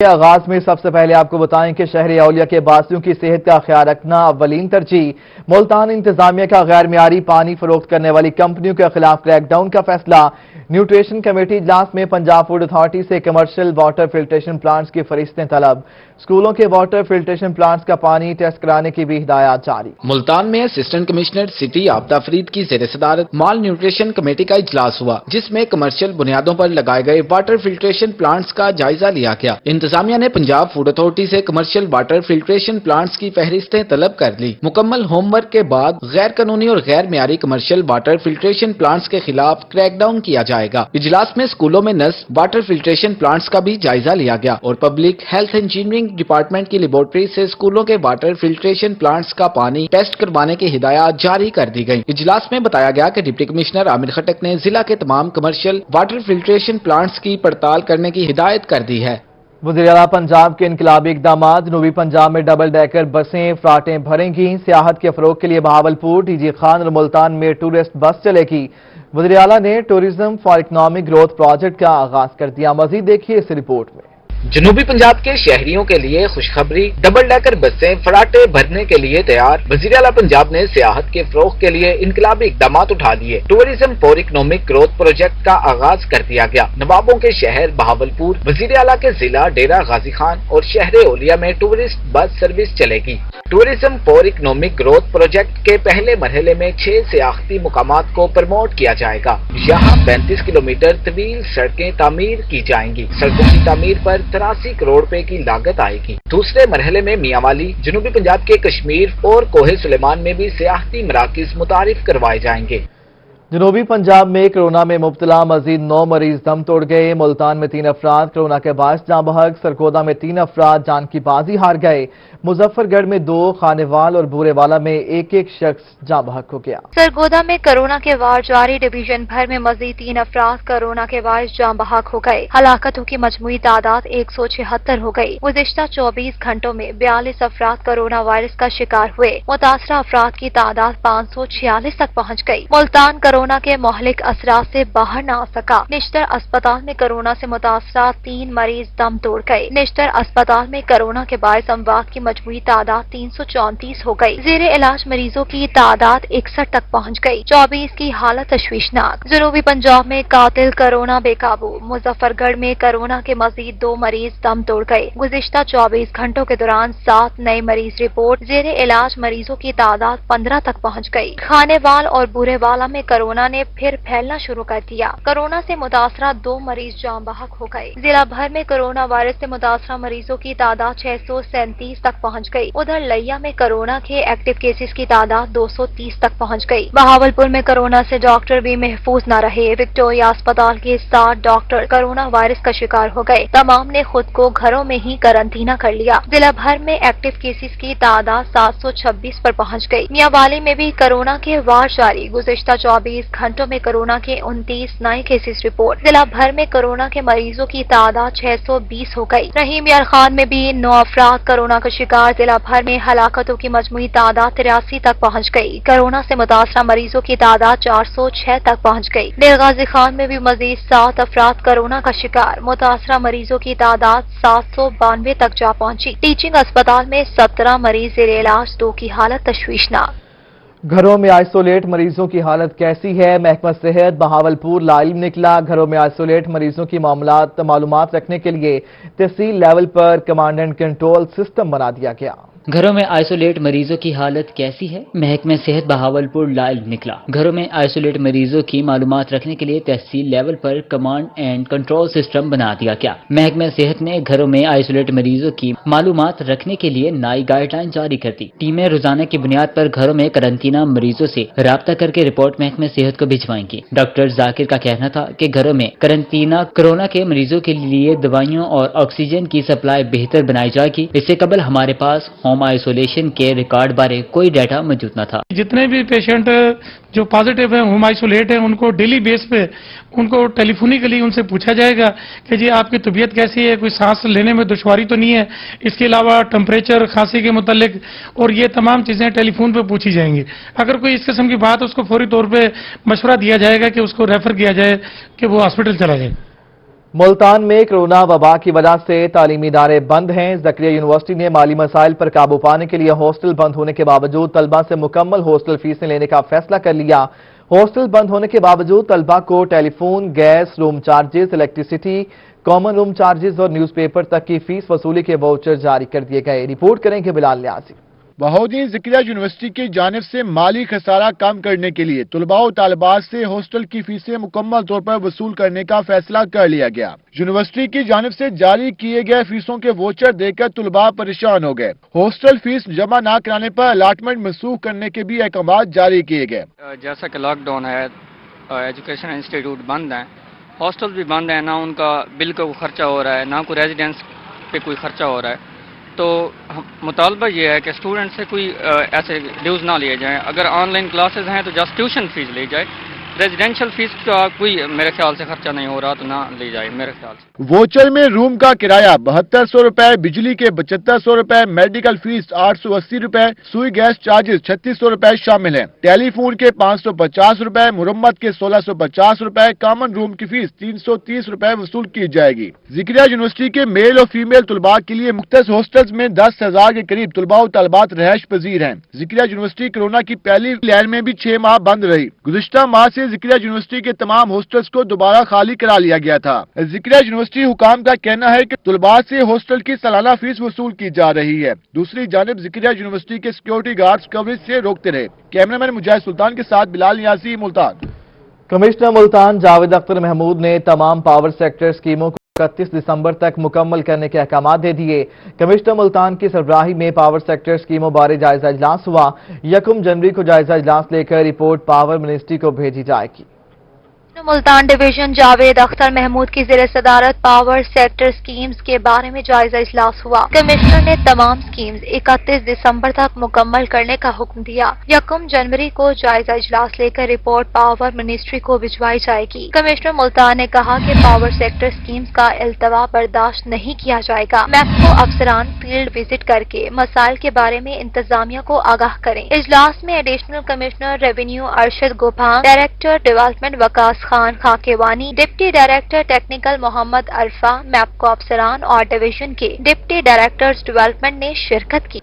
کے آغاز میں سب سے پہلے آپ کو بتائیں کہ شہر اولیاء کے باسیوں کی صحت کا خیال رکھنا اولین ترجیح۔ ملتان انتظامیہ کا غیر معیاری پانی فروخت کرنے والی کمپنیوں کے خلاف کریک ڈاؤن کا فیصلہ۔ نیوٹریشن کمیٹی اجلاس میں پنجاب فوڈ اتھارٹی سے کمرشل واٹر فلٹریشن پلانٹس کی فہرستیں طلب۔ اسکولوں کے واٹر فلٹریشن پلانٹس کا پانی ٹیسٹ کرانے کی بھی ہدایات جاری۔ ملتان میں اسسٹنٹ کمشنر سٹی آبدہ فرید کی زیر صدارت مال نیوٹریشن کمیٹی کا اجلاس ہوا، جس میں کمرشل بنیادوں پر لگائے گئے واٹر فلٹریشن پلانٹس کا جائزہ لیا گیا۔ انتظامیہ نے پنجاب فوڈ اتھارٹی سے کمرشل واٹر فلٹریشن پلانٹس کی فہرستیں طلب کر لی۔ مکمل ہوم ورک کے بعد غیر قانونی اور غیر معیاری کمرشل واٹر فلٹریشن پلانٹس کے خلاف کریک ڈاؤن کیا جائے گا۔ اجلاس میں اسکولوں میں نصب واٹر فلٹریشن پلانٹس کا بھی جائزہ لیا گیا اور پبلک ہیلتھ انجینئرنگ ڈپارٹمنٹ کی لیبارٹری سے اسکولوں کے واٹر فلٹریشن پلانٹس کا پانی ٹیسٹ کروانے کی ہدایات جاری کر دی گئی۔ اجلاس میں بتایا گیا کہ ڈپٹی کمشنر عامر خٹک نے ضلع کے تمام کمرشل واٹر فلٹریشن پلانٹس کی پڑتال کرنے کی ہدایت کر دی ہے۔ وزیر اعلیٰ پنجاب کے انقلابی اقدامات۔ جنوبی پنجاب میں ڈبل ڈیکر بسیں فراٹیں بھریں گی۔ سیاحت کے فروغ کے لیے بہاولپور، ٹی جی خان اور ملتان میں ٹورسٹ بس چلے گی۔ وزیر اعلیٰ نے tourism for economic growth project کا آغاز کر دیا۔ مزید دیکھیے اس رپورٹ میں۔ جنوبی پنجاب کے شہریوں کے لیے خوشخبری، ڈبل ڈیکر بسیں فراٹے بھرنے کے لیے تیار۔ وزیر اعلیٰ پنجاب نے سیاحت کے فروغ کے لیے انقلابی اقدامات اٹھا لیے۔ Tourism for economic growth project کا آغاز کر دیا گیا۔ نوابوں کے شہر بہاولپور، وزیر اعلیٰ کے ضلع ڈیرہ غازی خان اور شہر اولیاء میں ٹورسٹ بس سروس چلے گی۔ Tourism for economic growth project کے پہلے مرحلے میں 6 سیاحتی مقامات کو پروموٹ کیا جائے گا۔ یہاں 35 کلومیٹر طویل سڑکیں تعمیر کی جائیں گی۔ سڑکوں کی تعمیر پر 83 کروڑ روپے کی لاگت آئے گی۔ دوسرے مرحلے میں میاں والی، جنوبی پنجاب کے کشمیر اور کوہ سلیمان میں بھی سیاحتی مراکز متعارف کروائے جائیں گے۔ جنوبی پنجاب میں کورونا میں مبتلا مزید 9 مریض دم توڑ گئے۔ ملتان میں 3 افراد کورونا کے باعث جاں بحق، سرگودا میں 3 افراد جان کی بازی ہار گئے۔ مظفر گڑھ میں 2، خانیوال اور بورے والا میں ایک شخص جاں بحق ہو گیا۔ سرگودا میں کورونا کے وار جاری، ڈویژن بھر میں مزید 3 افراد کورونا کے باعث جاں بحق ہو گئے۔ ہلاکتوں کی مجموعی تعداد 176 ہو گئی۔ گزشتہ 24 گھنٹوں میں 42 افراد کورونا وائرس کا شکار ہوئے۔ متاثرہ افراد کی تعداد 546 تک پہنچ گئی۔ ملتان کورونا کے مہلک اثرات سے باہر نہ آ سکا۔ نشتر اسپتال میں کورونا سے متاثرہ 3 مریض دم توڑ گئے۔ نشتر اسپتال میں کورونا کے باعث اموات کی مجموعی تعداد 334 ہو گئی۔ زیر علاج مریضوں کی تعداد 61 تک پہنچ گئی۔ 24 کی حالت تشویشناک۔ جنوبی پنجاب میں قاتل کورونا بے قابو۔ مظفر گڑھ میں کورونا کے مزید 2 مریض دم توڑ گئے۔ گزشتہ 24 گھنٹوں کے دوران 7 نئے مریض رپورٹ۔ زیر علاج مریضوں کی تعداد 15 تک پہنچ گئی۔ خانیوال اور بورے والا میں کورونا نے پھر پھیلنا شروع کر دیا۔ کورونا سے متاثرہ 2 مریض جاں بحق ہو گئے۔ ضلع بھر میں کورونا وائرس سے متاثرہ مریضوں کی تعداد 637 تک پہنچ گئی۔ ادھر لیا میں کورونا کے ایکٹیو کیسز کی تعداد 230 تک پہنچ گئی۔ بہاولپور میں کورونا سے ڈاکٹر بھی محفوظ نہ رہے۔ وکٹوریہ اسپتال کے 7 ڈاکٹر کورونا وائرس کا شکار ہو گئے۔ تمام نے خود کو گھروں میں ہی قرنطینہ کر لیا۔ ضلع بھر میں ایکٹیو کیسز کی تعداد 726 پر پہنچ گئی۔ میاں والی میں بھی کورونا کے وار جاری۔ گزشتہ 24 گھنٹوں میں کورونا کے 29 نئے کیسز رپورٹ۔ ضلع بھر میں کورونا کے مریضوں کی تعداد 620 ہو گئی۔ رحیم یار خان میں بھی 9 افراد کورونا کا شکار۔ ضلع بھر میں ہلاکتوں کی مجموعی تعداد 83 تک پہنچ گئی۔ کورونا سے متاثرہ مریضوں کی تعداد 406 تک پہنچ گئی۔ ڈیرہ غازی خان میں بھی مزید 7 افراد کورونا کا شکار۔ متاثرہ مریضوں کی تعداد 792 تک جا پہنچی۔ ٹیچنگ اسپتال میں 17 مریض زیر علاج، 2 کی حالت تشویشناک۔ گھروں میں آئسولیٹ مریضوں کی حالت کیسی ہے؟ محکمہ صحت بہاولپور لائلم نکلا۔ گھروں میں آئسولیٹ مریضوں کی معلومات رکھنے کے لیے تحصیل لیول پر کمانڈ اینڈ کنٹرول سسٹم بنا دیا گیا۔ گھروں میں آئسولیٹ مریضوں کی حالت کیسی ہے؟ محکمہ صحت بہاولپور لائلم نکلا۔ گھروں میں آئسولیٹ مریضوں کی معلومات رکھنے کے لیے تحصیل لیول پر کمانڈ اینڈ کنٹرول سسٹم بنا دیا گیا۔ محکمہ صحت نے گھروں میں آئسولیٹ مریضوں کی معلومات رکھنے کے لیے نئی گائیڈ لائن جاری کر دی۔ ٹیمیں روزانہ کی بنیاد پر گھروں میں قرنطینہ مریضوں سے رابطہ کر کے رپورٹ محکمہ صحت کو بھجوائیں گی۔ ڈاکٹر ذاکر کا کہنا تھا کہ گھروں میں قرنطینہ کورونا کے مریضوں کے لیے دوائیوں اور آکسیجن کی سپلائی بہتر بنائی جائے گی۔ اس سے قبل ہمارے پاس ہوم آئسولیشن کے ریکارڈ بارے کوئی ڈیٹا موجود نہ تھا۔ جتنے بھی پیشنٹ جو پازیٹیو ہیں، ہوم آئسولیٹ ہیں، ان کو ڈیلی بیس پہ ان کو ٹیلیفونیکلی ان سے پوچھا جائے گا کہ جی آپ کی طبیعت کیسی ہے، کوئی سانس لینے میں دشواری تو نہیں ہے۔ اس کے علاوہ ٹمپریچر، کھانسی کے متعلق اور یہ تمام چیزیں ٹیلی فون پہ پوچھی جائیں گی۔ اگر کوئی اس قسم کی بات اس کو فوری طور پہ مشورہ دیا جائے گا کہ اس کو ریفر کیا جائے کہ وہ ہاسپٹل چلا جائے۔ ملتان میں کرونا وبا کی وجہ سے تعلیمی ادارے بند ہیں۔ زکریہ یونیورسٹی نے مالی مسائل پر قابو پانے کے لیے ہاسٹل بند ہونے کے باوجود طلبہ سے مکمل ہاسٹل فیسیں لینے کا فیصلہ کر لیا۔ ہاسٹل بند ہونے کے باوجود طلبہ کو ٹیلی فون، گیس، روم چارجز، الیکٹریسٹی، کامن روم چارجز اور نیوز پیپر تک کی فیس وصولی کے واؤچر جاری کر دیے گئے۔ رپورٹ کریں گے بلال نیازی۔ بہودی زکریہ یونیورسٹی کی جانب سے مالی خسارہ کم کرنے کے لیے طلباء و طالبات سے ہاسٹل کی فیسیں مکمل طور پر وصول کرنے کا فیصلہ کر لیا گیا۔ یونیورسٹی کی جانب سے جاری کیے گئے فیسوں کے واؤچر دے کر طلباء پریشان ہو گئے۔ ہاسٹل فیس جمع نہ کرانے پر الاٹمنٹ منسوخ کرنے کے بھی احکامات جاری کیے گئے۔ جیسا کہ لاک ڈاؤن ہے، ایجوکیشن انسٹیٹیوٹ بند ہیں، ہاسٹل بھی بند ہیں، نہ ان کا بل کا خرچہ ہو رہا ہے، نہ کوئی ریزیڈنس پہ کوئی خرچہ ہو رہا ہے۔ تو مطالبہ یہ ہے کہ اسٹوڈنٹ سے کوئی ایسے ڈیوز نہ لیے جائیں۔ اگر آن لائن کلاسز ہیں تو جسٹ ٹیوشن فیس لی جائے، ریزیڈینشیل فیس کا کوئی میرے خیال سے خرچہ نہیں ہو رہا تو نہ لی جائے میرے خیال سے۔ واؤچر میں روم کا کرایہ 7200 روپے، بجلی کے 7500 روپے، میڈیکل فیس 880 روپے، سوئی گیس چارجز 3600 روپے شامل ہیں۔ ٹیلی فون کے 550 روپے، مرمت کے 1650 روپے، کامن روم کی فیس 330 روپے وصول کی جائے گی۔ زکریہ یونیورسٹی کے میل اور فیمیل طلباء کے لیے مختص ہاسٹلز میں 10,000 کے قریب طلباء و طالبات رہائش پذیر ہیں۔ زکریہ یونیورسٹی کورونا کی پہلی لہر میں بھی 6 ماہ بند رہی۔ گزشتہ ماہ سے زکریہ یونیورسٹی کے تمام ہاسٹلز کو دوبارہ خالی کرا لیا گیا تھا۔ زکریہ یونیورسٹی حکام کا کہنا ہے کہ طلباء سے ہاسٹل کی سالانہ فیس وصول کی جا رہی ہے۔ دوسری جانب زکریہ یونیورسٹی کے سیکیورٹی گارڈز کوریج سے روکتے رہے۔ کیمرامین مجاہد سلطان کے ساتھ بلال نیازی، ملتان۔ کمشنر ملتان جاوید اختر محمود نے تمام پاور سیکٹر اسکیموں کو 31 دسمبر تک مکمل کرنے کے احکامات دے دیے۔ کمشنر ملتان کی سربراہی میں پاور سیکٹر اسکیموں بارے جائزہ اجلاس ہوا۔ 1 جنوری کو جائزہ اجلاس لے کر رپورٹ پاور منسٹری کو بھیجی جائے گی۔ ملتان ڈویژن جاوید اختر محمود کی زیر صدارت پاور سیکٹر سکیمز کے بارے میں جائزہ اجلاس ہوا۔ کمشنر نے تمام سکیمز 31 دسمبر تک مکمل کرنے کا حکم دیا۔ 1 جنوری کو جائزہ اجلاس لے کر رپورٹ پاور منسٹری کو بھجوائی جائے گی۔ کمشنر ملتان نے کہا کہ پاور سیکٹر سکیمز کا التوا برداشت نہیں کیا جائے گا۔ میپکو افسران فیلڈ وزٹ کر کے مسائل کے بارے میں انتظامیہ کو آگاہ کریں۔ اجلاس میں additional commissioner revenue Arshad Gobhan, director development Vikas Khan Khakwani, deputy director technical Muhammad Arfa, MEPCO افسران اور ڈویژن کے ڈپٹی ڈائریکٹرز ڈیولپمنٹ نے شرکت کی۔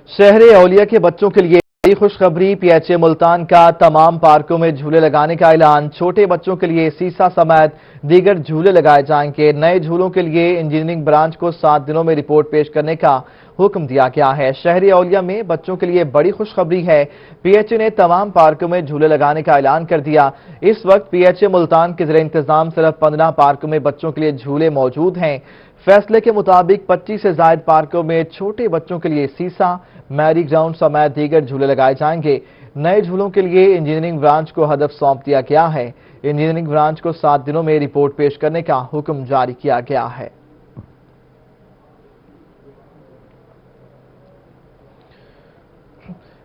شہر اولیاء کے بچوں کے لیے بڑی خوشخبری، پی ایچ اے ملتان کا تمام پارکوں میں جھولے لگانے کا اعلان۔ چھوٹے بچوں کے لیے سیسا سمیت دیگر جھولے لگائے جائیں گے۔ نئے جھولوں کے لیے انجینئرنگ برانچ کو 7 دنوں میں رپورٹ پیش کرنے کا حکم دیا گیا ہے۔ شہر اولیاء میں بچوں کے لیے بڑی خوشخبری ہے، پی ایچ اے نے تمام پارکوں میں جھولے لگانے کا اعلان کر دیا۔ اس وقت پی ایچ اے ملتان کے زیر انتظام صرف 15 پارکوں میں بچوں کے لیے جھولے موجود ہیں۔ فیصلے کے مطابق 25 سے زائد پارکوں میں چھوٹے بچوں کے لیے سیسا، میری گراؤنڈ سمیت دیگر جھولے لگائے جائیں گے۔ نئے جھولوں کے لیے انجینئرنگ برانچ کو ہدف سونپ دیا گیا ہے۔ انجینئرنگ برانچ کو 7 دنوں میں رپورٹ پیش کرنے کا حکم جاری کیا گیا ہے۔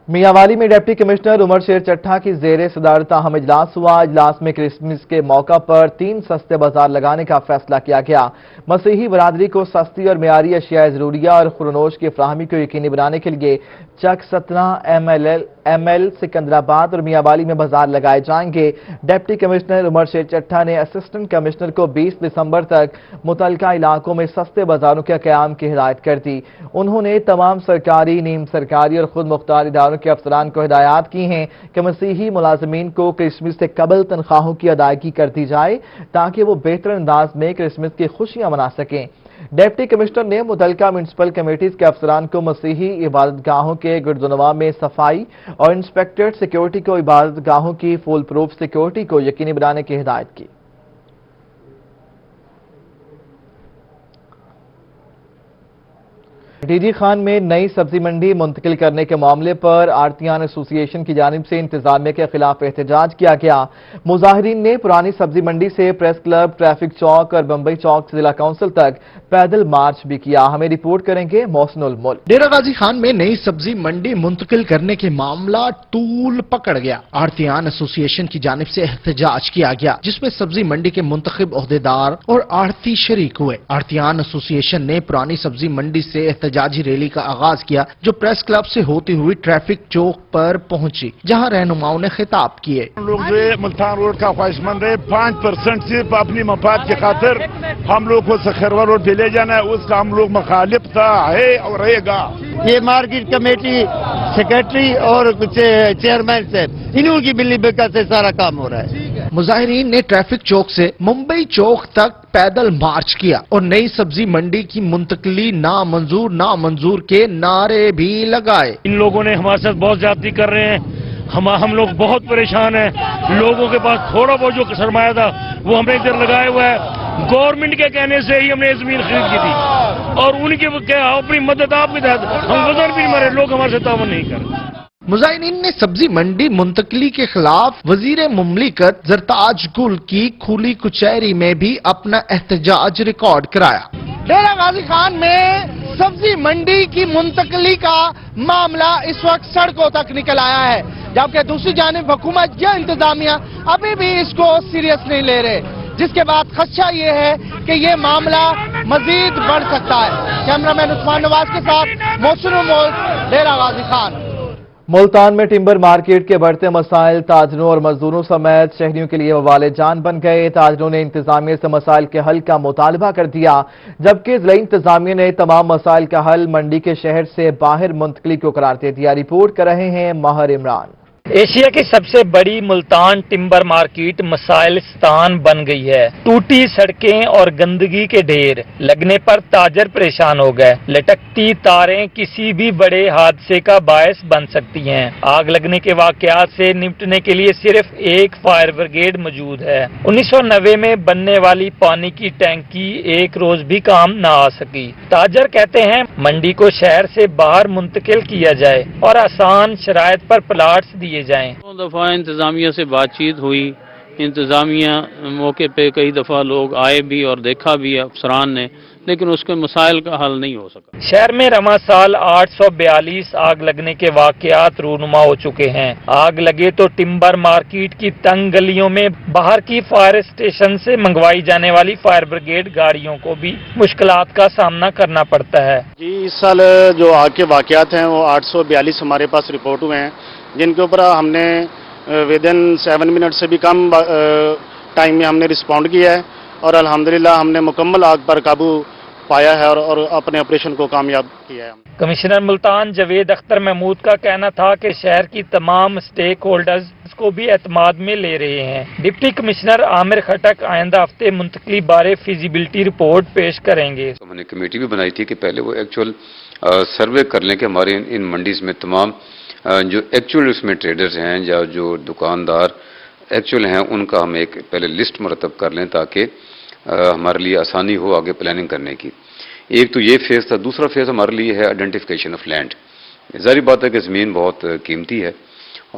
میاوالی میں ڈپٹی کمشنر عمر شیر چٹھا کی زیر صدارت اہم اجلاس ہوا۔ اجلاس میں کرسمس کے موقع پر 3 سستے بازار لگانے کا فیصلہ کیا گیا۔ مسیحی برادری کو سستی اور معیاری اشیاء ضروریہ اور خورنوش کی فراہمی کو یقینی بنانے کے لیے چک 17 ایم ایل سکندرآباد اور میاوالی میں بازار لگائے جائیں گے۔ ڈپٹی کمشنر عمر شیر چٹھا نے اسسٹنٹ کمشنر کو 20 دسمبر تک متعلقہ علاقوں میں سستے بازاروں کے قیام کی ہدایت کر دی۔ انہوں نے تمام سرکاری، نیم سرکاری اور خود مختار اداروں کے افسران کو ہدایات کی ہیں کہ مسیحی ملازمین کو کرسمس سے قبل تنخواہوں کی ادائیگی کر دی جائے تاکہ وہ بہتر انداز میں کرسمس کی خوشیاں منا سکیں۔ ڈپٹی کمشنر نے متعلقہ میونسپل کمیٹیز کے افسران کو مسیحی عبادت گاہوں کے گردونواں میں صفائی اور انسپیکٹڈ سیکیورٹی کو عبادت گاہوں کی فول پروف سیکیورٹی کو یقینی بنانے کی ہدایت کی۔ ڈی جی خان میں نئی سبزی منڈی منتقل کرنے کے معاملے پر آڑتیان ایسوسی ایشن کی جانب سے انتظامیہ کے خلاف احتجاج کیا گیا۔ مظاہرین نے پرانی سبزی منڈی سے پریس کلب، ٹریفک چوک اور بمبئی چوک ضلع کونسل تک پیدل مارچ بھی کیا۔ ہمیں رپورٹ کریں گے محسن الملک۔ ڈیرہ غازی خان میں نئی سبزی منڈی منتقل کرنے کے معاملہ طول پکڑ گیا۔ آڑتیان ایسوسی ایشن کی جانب سے احتجاج کیا گیا جس میں سبزی منڈی کے منتخب عہدیدار اور آڑتی شریک ہوئے۔ آڑتیان ایسوسی ایشن نے پرانی سبزی منڈی سے احتجاجی ریلی کا آغاز کیا جو پریس کلب سے ہوتی ہوئی ٹریفک چوک پر پہنچی، جہاں رہنماؤں نے خطاب کیے۔ ہم لوگ جو ملتان روڈ کا خواہش مند ہے، 5% صرف اپنی مفاد کی خاطر ہم لوگ کو سکھروا روڈ پہ لے جانا ہے، اس کا ہم لوگ مخالف تھا، ہے اور رہے گا۔ یہ مارکیٹ کمیٹی سیکرٹری اور چیئرمین صاحب انہوں کی بلی بکا سے سارا کام ہو رہا ہے۔ مظاہرین نے ٹریفک چوک سے ممبئی چوک تک پیدل مارچ کیا اور نئی سبزی منڈی کی منتقلی نامنظور کے نعرے بھی لگائے۔ ان لوگوں نے ہمارے ساتھ بہت زیادتی کر رہے ہیں، ہم لوگ بہت پریشان ہیں۔ لوگوں کے پاس تھوڑا بہت جو سرمایہ تھا وہ ہم نے ادھر لگایا ہوا ہے۔ گورنمنٹ کے کہنے سے ہی ہم نے زمین خرید کی تھی اور ان کی اپنی مدد آپ کے تحت ہم وزن بھی مارے، لوگ ہمارے سے تعاون نہیں کر رہے۔ مظاہرین نے سبزی منڈی منتقلی کے خلاف وزیر مملکت زرتاج گل کی کھلی کچہری میں بھی اپنا احتجاج ریکارڈ کرایا۔ ڈیرہ غازی خان میں سبزی منڈی کی منتقلی کا معاملہ اس وقت سڑکوں تک نکل آیا ہے، جبکہ دوسری جانب حکومت یا انتظامیہ ابھی بھی اس کو سیریس نہیں لے رہے، جس کے بعد خدشہ یہ ہے کہ یہ معاملہ مزید بڑھ سکتا ہے۔ کیمرہ مین عثمان نواز کے ساتھ محسن ملک، ڈیرہ غازی خان۔ ملتان میں ٹمبر مارکیٹ کے بڑھتے مسائل تاجروں اور مزدوروں سمیت شہریوں کے لیے وبال جان بن گئے۔ تاجروں نے انتظامیہ سے مسائل کے حل کا مطالبہ کر دیا، جبکہ ضلعی انتظامیہ نے تمام مسائل کا حل منڈی کے شہر سے باہر منتقلی کو قرار دے دیا۔ رپورٹ کر رہے ہیں ماہر عمران۔ ایشیا کی سب سے بڑی ملتان ٹمبر مارکیٹ مسائلستان بن گئی ہے۔ ٹوٹی سڑکیں اور گندگی کے ڈھیر لگنے پر تاجر پریشان ہو گئے۔ لٹکتی تاریں کسی بھی بڑے حادثے کا باعث بن سکتی ہیں۔ آگ لگنے کے واقعات سے نمٹنے کے لیے صرف ایک فائر بریگیڈ موجود ہے۔ 1990 میں بننے والی پانی کی ٹینکی ایک روز بھی کام نہ آ سکی۔ تاجر کہتے ہیں منڈی کو شہر سے باہر منتقل کیا جائے اور آسان شرائط پر پلاٹس دیے جائیں۔ دو دفعہ انتظامیہ سے بات چیت ہوئی، انتظامیہ موقع پہ کئی دفعہ لوگ آئے بھی اور دیکھا بھی افسران نے، لیکن اس کے مسائل کا حل نہیں ہو سکا۔ شہر میں رواں سال 842 آگ لگنے کے واقعات رونما ہو چکے ہیں۔ آگ لگے تو ٹمبر مارکیٹ کی تنگ گلیوں میں باہر کی فائر اسٹیشن سے منگوائی جانے والی فائر بریگیڈ گاڑیوں کو بھی مشکلات کا سامنا کرنا پڑتا ہے۔ جی اس سال جو آگ کے واقعات ہیں وہ 842 ہمارے پاس رپورٹ ہوئے ہیں، جن کے اوپر ہم نے ودن 7 منٹ سے بھی کم ٹائم میں ہم نے رسپونڈ کیا ہے اور الحمدللہ ہم نے مکمل آگ پر قابو پایا ہے اور اپنے آپریشن کو کامیاب کیا ہے۔ کمشنر ملتان جاوید اختر محمود کا کہنا تھا کہ شہر کی تمام سٹیک ہولڈرز کو بھی اعتماد میں لے رہے ہیں۔ ڈپٹی کمشنر عامر خٹک آئندہ ہفتے منتقلی بارے فیزیبلٹی رپورٹ پیش کریں گے۔ ہم نے کمیٹی بھی بنائی تھی کہ پہلے وہ ایکچوئل سروے کر لیں کہ ہمارے ان منڈیز میں تمام جو ایکچوئل اس میں ٹریڈرز ہیں یا جو دکاندار ایکچوئل ہیں ان کا ہم ایک پہلے لسٹ مرتب کر لیں تاکہ ہمارے لیے آسانی ہو آگے پلاننگ کرنے کی۔ ایک تو یہ فیز تھا، دوسرا فیز ہمارے لیے ہے آئیڈینٹیفیکیشن آف لینڈ۔ ظاہری بات ہے کہ زمین بہت قیمتی ہے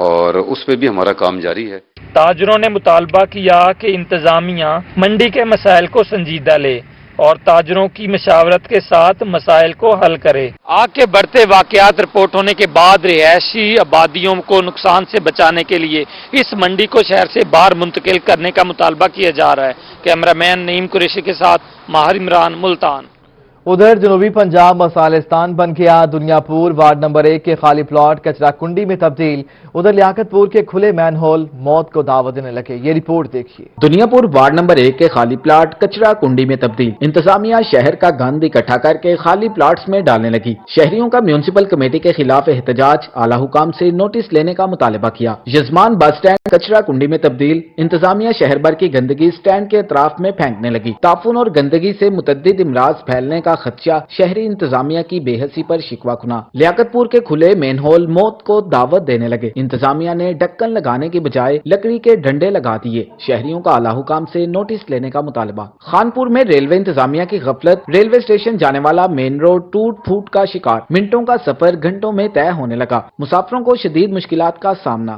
اور اس پہ بھی ہمارا کام جاری ہے۔ تاجروں نے مطالبہ کیا کہ انتظامیہ منڈی کے مسائل کو سنجیدہ لے اور تاجروں کی مشاورت کے ساتھ مسائل کو حل کرے۔ آگ کے بڑھتے واقعات رپورٹ ہونے کے بعد رہائشی آبادیوں کو نقصان سے بچانے کے لیے اس منڈی کو شہر سے باہر منتقل کرنے کا مطالبہ کیا جا رہا ہے۔ کیمرہ مین نعیم قریشی کے ساتھ ماہر عمران، ملتان۔ ادھر جنوبی پنجاب مسائلستان بن گیا۔ دنیا پور وارڈ نمبر 1 کے خالی پلاٹ کچرا کنڈی میں تبدیل۔ ادھر لیاقت پور کے کھلے مین ہول موت کو دعوت دینے لگے۔ یہ رپورٹ دیکھیے۔ دنیا پور وارڈ نمبر 1 کے خالی پلاٹ کچرا کنڈی میں تبدیل۔ انتظامیہ شہر کا گند اکٹھا کر کے خالی پلاٹس میں ڈالنے لگی۔ شہریوں کا میونسپل کمیٹی کے خلاف احتجاج، اعلی حکام سے نوٹس لینے کا مطالبہ کیا۔ یزمان بس سٹینڈ کچرا کنڈی میں تبدیل۔ انتظامیہ شہر بھر کی گندگی سٹینڈ کے اطراف میں پھینکنے لگی۔ تعفن اور گندگی سے متعدد امراض پھیلنے کا خدشہ، شہری انتظامیہ کی بے حسی پر شکوہ کنا۔ لیاقت پور کے کھلے مین ہول موت کو دعوت دینے لگے۔ انتظامیہ نے ڈھکن لگانے کی بجائے لکڑی کے ڈنڈے لگا دیے۔ شہریوں کا اعلی حکام سے نوٹس لینے کا مطالبہ۔ خانپور میں ریلوے انتظامیہ کی غفلت، ریلوے اسٹیشن جانے والا مین روڈ ٹوٹ پھوٹ کا شکار۔ منٹوں کا سفر گھنٹوں میں طے ہونے لگا۔ مسافروں کو شدید مشکلات کا سامنا۔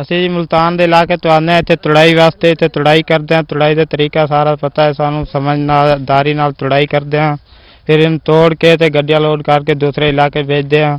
ਅਸੀਂ ਮੁਲਤਾਨ ਦੇ ਇਲਾਕੇ ਤੋਂ ਆਉਂਦੇ ਹਾਂ, ਇੱਥੇ ਤੁੜਾਈ ਵਾਸਤੇ ਇੱਥੇ ਤੁੜਾਈ ਕਰਦੇ ਹਾਂ। ਤੁੜਾਈ ਦਾ ਤਰੀਕਾ ਸਾਰਾ ਪਤਾ ਹੈ ਸਾਨੂੰ, ਸਮਝਦਾਰੀ ਨਾਲ ਤੁੜਾਈ ਕਰਦੇ ਹਾਂ, ਫਿਰ ਇਹਨੂੰ ਤੋੜ ਕੇ ਤੇ ਗੱਡੀਆਂ ਲੋਡ ਕਰਕੇ ਦੂਸਰੇ ਇਲਾਕੇ ਭੇਜਦੇ ਹਾਂ।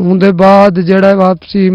ਉਹਦੇ ਬਾਅਦ ਜਿਹੜਾ ਵਾਪਸੀ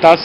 10